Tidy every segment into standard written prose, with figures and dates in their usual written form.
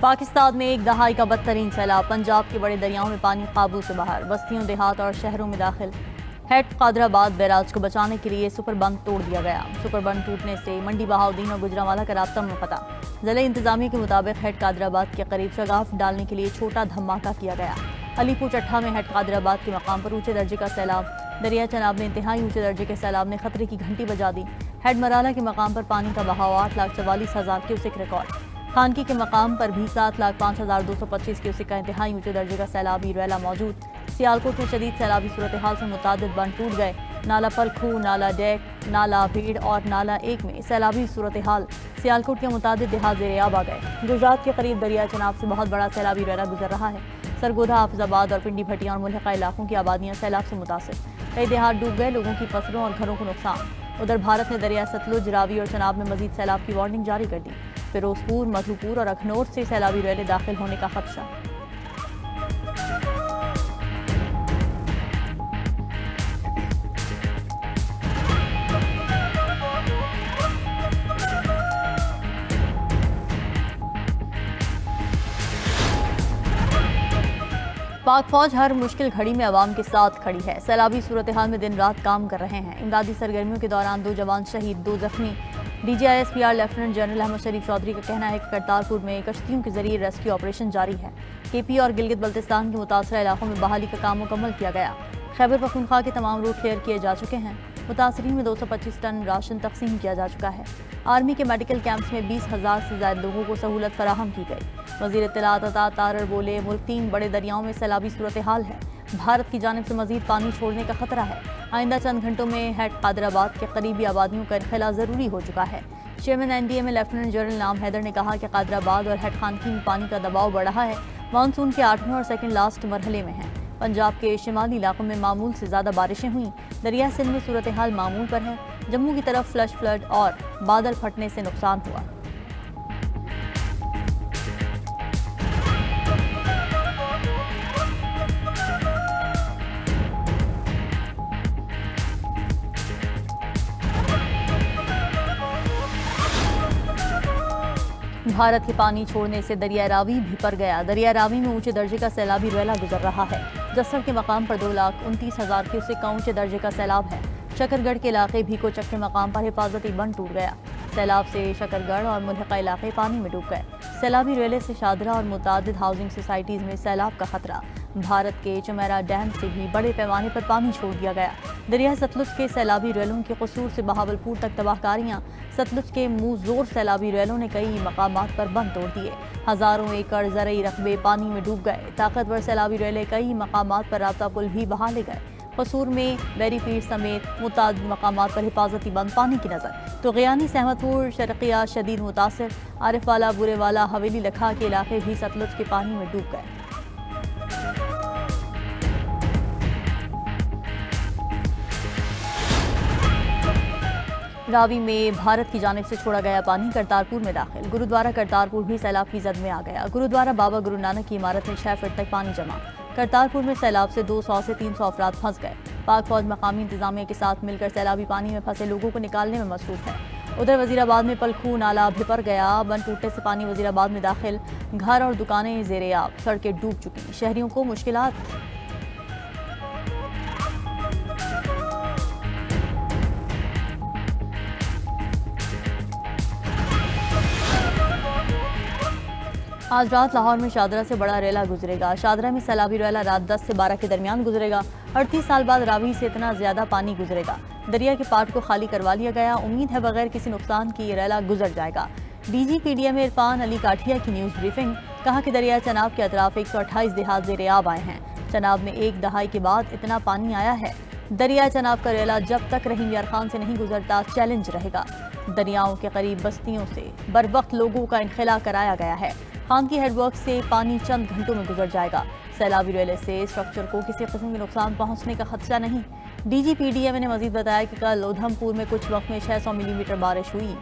पाकिस्तान में एक दहाई का बदतरीन सैलाब, पंजाब के बड़े दरियाओं में पानी काबू से बाहर, बस्तियों, देहात और शहरों में दाखिल। हेड कादराबाद बैराज को बचाने के लिए सुपर बंद तोड़ दिया गया। सुपर बंद टूटने से मंडी बहाउद्दीन और गुजरांवाला का रास्ता मुनक़ता। जिले इंतजामिया के मुताबिक हेड कादराबाद के करीब शगाफ डालने के लिए छोटा धमाका किया गया। अलीपुर चट्ठा में हेड कादराबाद के मकाम पर ऊंचे दर्जे का सैलाब। दरिया चनाब में इंतहाई ऊंचे दर्जे के सैलाब ने खतरे की घंटी बजा दी। हेड मराला के मकाम पर पानी का बहाव 8,44,000 क्यूसेक रिकॉर्ड। खानकी के मकाम पर भी 7,05,225 क्यूसेक का इंतहाई ऊंचे दर्जे का सैलाबी रैला मौजूद। सियालकोट में शदीद सैलाबी सूरत हाल से मुतादिद बंद टूट गए। नाला पलखू, नाला डेक, नाला भीड़ और नाला एक में सैलाबी सूरत हाल। सियालकोट के मुतादिद देहात ज़ेर-ए-आब आ गए। गुजरात के करीब दरिया चनाब से बहुत बड़ा सैलाबी रैला गुजर रहा है। सरगोधा, हाफिजाबाद और पिंडी भटिया और मुल्हिका इलाकों की आबादियां सैलाब से मुतासिर। कई देहात डूब गए, लोगों की फसलों और घरों को नुकसान। उधर भारत ने दरिया सतलुज, रावी और चनाब में मजीद सैलाब की वार्निंग जारी कर दी। फिरोजपुर, मधुपुर और अखनौर से सैलाबी रैले दाखिल होने का खदशा। पाक फौज हर मुश्किल घड़ी में अवाम के साथ खड़ी है। सैलाबी सूरत हाल में दिन रात काम कर रहे हैं। इमदादी सरगर्मियों के दौरान 2 जवान शहीद, 2 जख्मी। DGISPR लेफ्टिनेंट जनरल अहमद शरीफ चौधरी का कहना है कि करतारपुर में कश्तियों के जरिए रेस्क्यू ऑपरेशन जारी है। KP और गिलगित बल्तिस्तान के मुतासरा इलाकों में बहाली का काम मुकम्मल किया गया। खैबर पख्तूनख्वा के तमाम रूट क्लियर किए जा चुके हैं। मुतासरीन में 225 टन राशन तकसीम किया जा चुका है। आर्मी के मेडिकल कैंप्स में 20,000 से ज्यादा लोगों को सहूलत फराहम की गई। वज़ीर इत्तलात अता तारर बोले, मुल्क 3 बड़े दरियाओं में सैलाबी सूरत हाल है। भारत की जानिब से मजीद पानी छोड़ने का खतरा है। आइंदा चंद घंटों में हेड कादराबाद के करीबी आबादियों का इनखला जरूरी हो चुका है। चेयरमैन NDA में लेफ्टिनेंट जनरल नाम हैदर ने कहा कि कादराबाद और हेड खानकी में पानी का दबाव बढ़ रहा है। मानसून के 8वें और सेकंड लास्ट मरहले में है। पंजाब के शिमाली इलाकों में मामूल से ज़्यादा बारिशें हुई। दरिया सिंध में सूरत हाल मामूल पर है। जम्मू की तरफ फ्लश फ्लड और बादल फटने से नुकसान हुआ। भारत के पानी छोड़ने से दरिया रावी भी पर गया। दरिया रावी में ऊंचे दर्जे का सैलाबी रैला गुजर रहा है। जस्सर के मकाम पर 2,29,000 क्यूसेक का ऊंचे दर्जे का सैलाब है। शकरगढ़ के इलाके भीकोचक के मकाम पर हिफाजती बंद टूट गया। सैलाब से शकरगढ़ और मुल्हिका इलाके पानी में डूब गए। सैलाबी रेले से शादरा और मुतादिद हाउसिंग सोसाइटीज में सैलाब का खतरा। भारत के चुमेरा डैम से भी बड़े पैमाने पर पानी छोड़ दिया गया। दरिया सतलुज के सैलाबी रेलों के कसूर से बहावलपुर तक तबाहकारियां। सतलुज के मुंह जोर सैलाबी रेलों ने कई मकामात पर बंद तोड़ दिए। हजारों एकड़ ज़रई रकबे पानी में डूब गए। ताकतवर सैलाबी रेले कई मकामात पर राब्ता पुल भी बहा ले गए। कसूर में बेरीपीर समेत मुताद मकामात पर हिफाजती बंद पानी की नज़र। तो गयानी, सहमतपुर, शर्किया शदीद मुतासिर। आरिफवाला, बुरेवाला, हवेली लखा के इलाके भी सतलुज के पानी में डूब गए। रावी में भारत की जानिब से छोड़ा गया पानी करतारपुर में दाखिल। गुरुद्वारा करतारपुर भी सैलाब की जद में आ गया। गुरुद्वारा बाबा गुरु नानक की इमारत में 6 फीट तक पानी जमा। करतारपुर में सैलाब से 200 से 300 अफराद फंस गए। पाक फौज मकामी इंतजामिया के साथ मिलकर सैलाबी पानी में फंसे लोगों को निकालने में मसरूफ है। उधर वजीराबाद में पलखू नाला भिपर गया। बंद टूटने से पानी वजीराबाद में दाखिल। घर और दुकानें ज़ेर-ए-आब, सड़कें डूब चुकी। शहरियों को मुश्किलात। आज रात लाहौर में शादरा से बड़ा रेला गुजरेगा। शादरा में सैलाबी रेला रात 10 से 12 के दरमियान गुजरेगा। 38 साल बाद रावी से इतना ज्यादा पानी गुजरेगा। दरिया के पाट को खाली करवा लिया गया। उम्मीद है बगैर किसी नुकसान की ये रेला गुजर जाएगा। DG PDM इरफान अली काठिया की न्यूज ब्रीफिंग। कहा कि दरिया चनाब के अतराफ 128 देहात ज़ेर-ए-आब आए हैं। चनाब में एक दहाई के बाद इतना पानी आया है। दरिया चनाब का रेला जब तक रहीम यार खान से नहीं गुजरता चैलेंज रहेगा। दरियाओं के करीब बस्तियों से बर वक्त लोगों का इनखला कराया गया है। खान की हेडवर्क से पानी चंद घंटों में गुजर जाएगा। सैलाबी रेले से स्ट्रक्चर को किसी किस्म के नुकसान पहुंचने का खदशा नहीं। DG PDM ने मजीद बताया कि कल उधमपुर में कुछ वक्त में 600 मिलीमीटर बारिश हुई।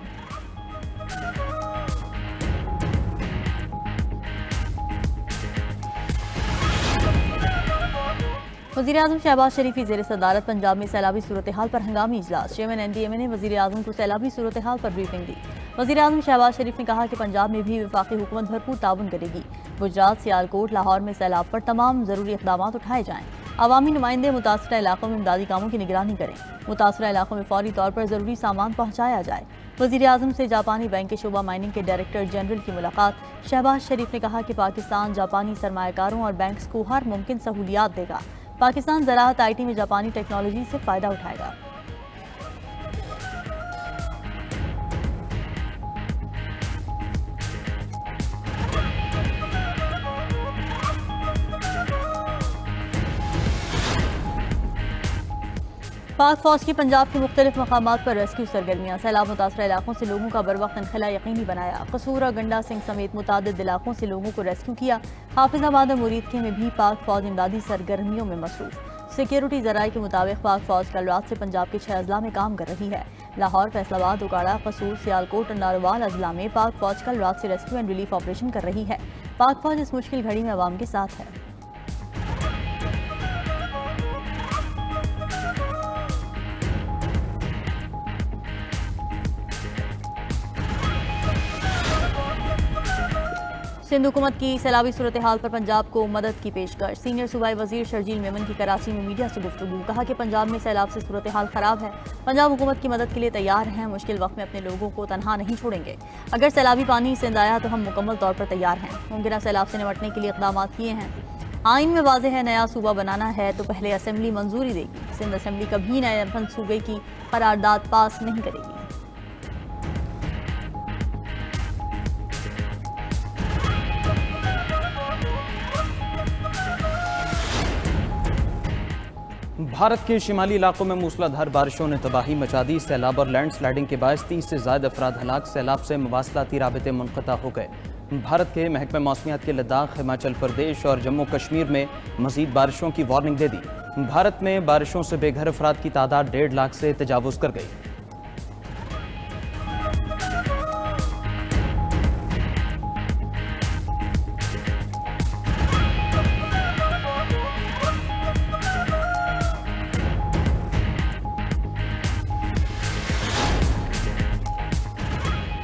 वज़ीर-ए-आज़म शहबाज शरीफ की ज़ेर सदारत पंजाब में सैलाबी सूरत हाल पर हंगामी इजलास। चेयरमैन NDA ने वज़ीर-ए-आज़म को सैलाबी सूरत हाल पर ब्रीफिंग दी। वज़ीर-ए-आज़म शहबाज शरीफ ने कहा कि पंजाब में भी वफाकी हुकूमत भरपूर ताउन करेगी। गुजरात, सियालकोट, लाहौर में सैलाब पर तमाम ज़रूरी इक़दाम उठाए जाएँ। अवामी नुमाइंदे मुतासरा इलाकों में इमदादी कामों की निगरानी करें। मुतासरा इलाकों में फौरी तौर पर ज़रूरी सामान पहुँचाया जाए। वज़ीर-ए-आज़म से जापानी बैंक के शोबा माइनिंग के डायरेक्टर जनरल की मुलाकात। शहबाज शरीफ ने कहा कि पाकिस्तान जापानी सरमायाकारों और बैंक्स को हर मुमकिन सहूलियात देगा। पाकिस्तान ज़राअत IT में जापानी टेक्नोलॉजी से फ़ायदा उठाएगा। पाक फौज की पंजाब के मुख्तलिफ मकामात पर रेस्क्यू सरगर्मियाँ। सैलाब मुतासरा इलाकों से लोगों का बर वक्त इनखला यकीनी बनाया। कसूर और गंडा सिंह समेत मुतादिद इलाकों से लोगों को रेस्क्यू किया। हाफिजाबाद और मुरीदके में भी पाक फौज इमदादी सरगर्मियों में मसरूफ। सिक्योरिटी जराये के मुताबिक पाक फौज कल रात से पंजाब के 6 अजला में काम कर रही है। लाहौर, फैसलाबाद, उकाड़ा, कसूर, सियालकोट और नारोवाल अजला में पाक फौज कल रात से रेस्क्यू एंड रिलीफ ऑपरेशन कर रही है। पाक फौज इस मुश्किल घड़ी में अवाम के साथ है। सिंध हुकूमत की सैलाबी सूरत हाल पर पंजाब को मदद की पेशकश। सीनियर सूबाई वजीर शर्जील मेमन की कराची में मीडिया से गुफ्तगू। कहा कि पंजाब में सैलाब से सूरत हाल खराब है। पंजाब हुकूमत की मदद के लिए तैयार हैं। मुश्किल वक्त में अपने लोगों को तनहा नहीं छोड़ेंगे। अगर सैलाबी पानी सिंध आया तो हम मुकम्मल तौर पर तैयार हैं। मुमकिन सैलाब से निपटने के लिए इक़दाम किए हैं। आइन में वाज़ेह है नया सूबा बनाना है तो पहले असम्बली मंजूरी देगी। सिंध असम्बली कभी नए मनसूबे की करारदाद पास नहीं करेगी। भारत के शिमाली इलाकों में मूसलाधार बारिशों ने तबाही मचा दी। सैलाब और लैंड स्लाइडिंग के बायस 30 से ज़्यादा अफराद हलाक। सैलाब से मवासलाती राबिते मुनक़ता हो गए। भारत के महकमे मौसमियात के लद्दाख, हिमाचल प्रदेश और जम्मू कश्मीर में मज़ीद बारिशों की वार्निंग दे दी। भारत में बारिशों से बेघर अफराद की तादाद 1.5 लाख से तजावुज़ कर गई।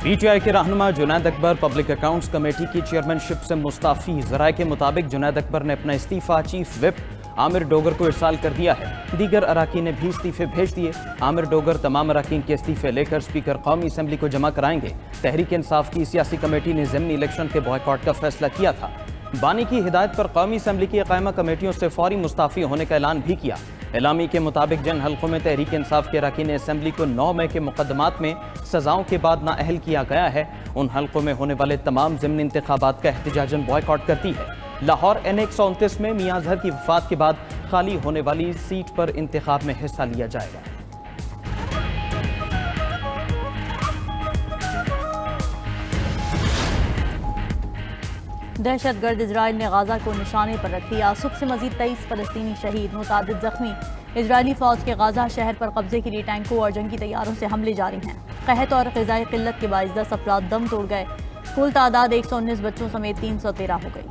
PTI के रहनुमा Junaid Akbar public accounts committee की चेयरमैनशिप से मुस्ताफ़ी। ज़राए के मुताबिक जुनैद अकबर ने अपना इस्तीफ़ा चीफ विप आमिर डोगर को इरसाल कर दिया है। दीगर अराकीन ने भी इस्तीफ़े भेज दिए। आमिर डोगर तमाम अराकीन के इस्तीफ़े लेकर स्पीकर कौमी असम्बली को जमा कराएंगे। तहरीक इंसाफ की सियासी कमेटी ने ज़िमनी इलेक्शन के बॉयकॉट का फैसला किया था। बानी की हिदायत पर कौमी असम्बली की कायमा कमेटियों से फौरी मुस्ताफ़ी होने का ऐलान भी किया। एलामी के मुताबिक जिन हल्कों में तहरीक इंसाफ के अरकान असम्बली को 9 मई के मुकदमात में सजाओं के बाद नाअहल किया गया है, उन हल्कों में होने वाले तमाम ज़िमनी इंतखाबात का एहतजाजन बॉयकॉट करती है। लाहौर N129 में मियां अजहर की वफात के बाद खाली होने वाली सीट पर इंतखाब में हिस्सा लिया जाएगा। दहशतगर्द इजराइल ने गाजा को निशाने पर रख लिया। सुबह से मजीद 23 फलस्तीनी शहीद, मुतादिद जख्मी। इजरायली फौज के गाजा शहर पर कब्जे के लिए टैंकों और जंगी तैयारों से हमले जारी हैं। कहत और ग़िज़ाई किल्लत के बाइस 10 अफराद दम तोड़ गए। कुल तादाद 119 बच्चों समेत 313 हो गई।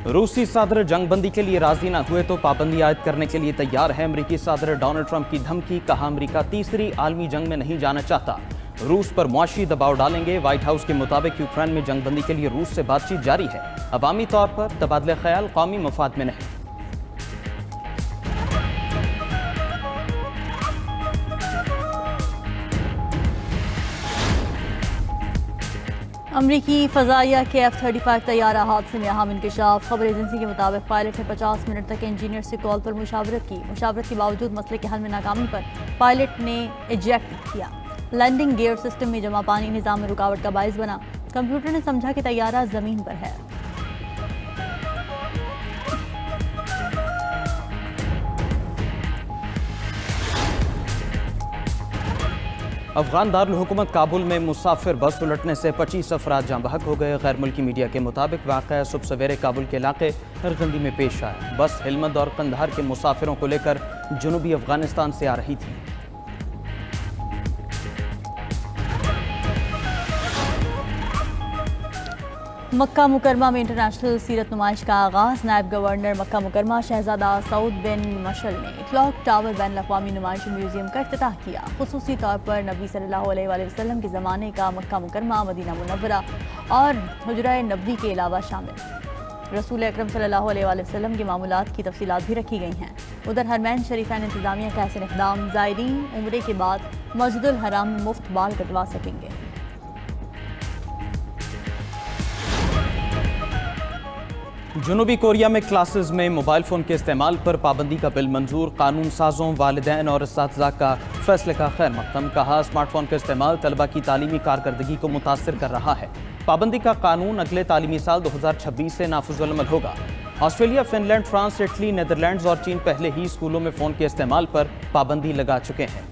रूसी सदर जंगबंदी के लिए राजी न हुए तो पाबंदी आयद करने के लिए तैयार है। अमरीकी सदर डोनाल्ड ट्रंप की धमकी, कहा अमरीका तीसरी आलमी जंग में नहीं जाना चाहता, रूस पर मुआशी दबाव डालेंगे। व्हाइट हाउस के मुताबिक यूक्रेन में जंगबंदी के लिए रूस से बातचीत जारी है। अवामी तौर पर तबादला ख्याल कौमी मफाद में नहीं। अमरीकी फ़ज़ाइया के F-35 तैयारा हादसे में अहम इंकशाफ। खबर एजेंसी के मुताबिक पायलट ने 50 मिनट तक इंजीनियर से कॉल पर मुशावरत की। मुशावरत के बावजूद मसले के हल में नाकामी पर पायलट ने इजेक्ट किया। लैंडिंग गियर सिस्टम में जमा पानी निज़ाम में रुकावट का बाइस बना। कंप्यूटर ने समझा कि तैयारा ज़मीन पर है। अफगान दारुल हुकूमत काबुल में मुसाफिर बस उलटने से 25 अफराद जाँ बहक हो गए। गैर मुल्की मीडिया के मुताबिक वाक़या सुबह सवेरे काबुल के इलाके हरगंदी में पेश आया। बस हेलमंद और कंधार के मुसाफिरों को लेकर जनूबी अफगानिस्तान से आ रही थी। मक्का मुकरमा में इंटरनेशनल सीरत नुमाइश का आगाज़। नायब गवर्नर मक्का मुकरमा शहजादा सऊद बिन मशल ने क्लॉक टावर बैन अवी नुमाइश म्यूजियम का इफ्तिताह किया। खुसूसी तौर पर नबी सल्लल्लाहु अलैहि वसल्लम के ज़माने का मक्का मुकरमा, मदीना मुनव्वरा और हुजरा नबी के अलावा शामिल रसूल अकरम सल्लल्लाहु अलैहि वसल्लम के मामूलात की तफसीलात भी रखी गई हैं। उधर हरमैन शरीफैन इंतजामिया का ऐसे इक़दाम ज़ायरीन उम्रे के बाद मस्जिदुल हराम में मुफ्त बाल कटवा सकेंगे। जनूबी कोरिया में क्लासेस में मोबाइल फ़ोन के इस्तेमाल पर पाबंदी का बिल मंजूर। कानून साजों, वालिदैन और इस्तातिज़ा का फैसले का खैर मकदम। कहा, स्मार्टफोन का इस्तेमाल तलबा की तालीमी कारकर्दगी को मुतासर कर रहा है। पाबंदी का कानून अगले तालीमी साल 2026 से नाफिजुल अमल होगा। Australia, Finland, France, Italy, Netherlands और चीन पहले ही स्कूलों में फ़ोन के इस्तेमाल पर पाबंदी लगा चुके हैं।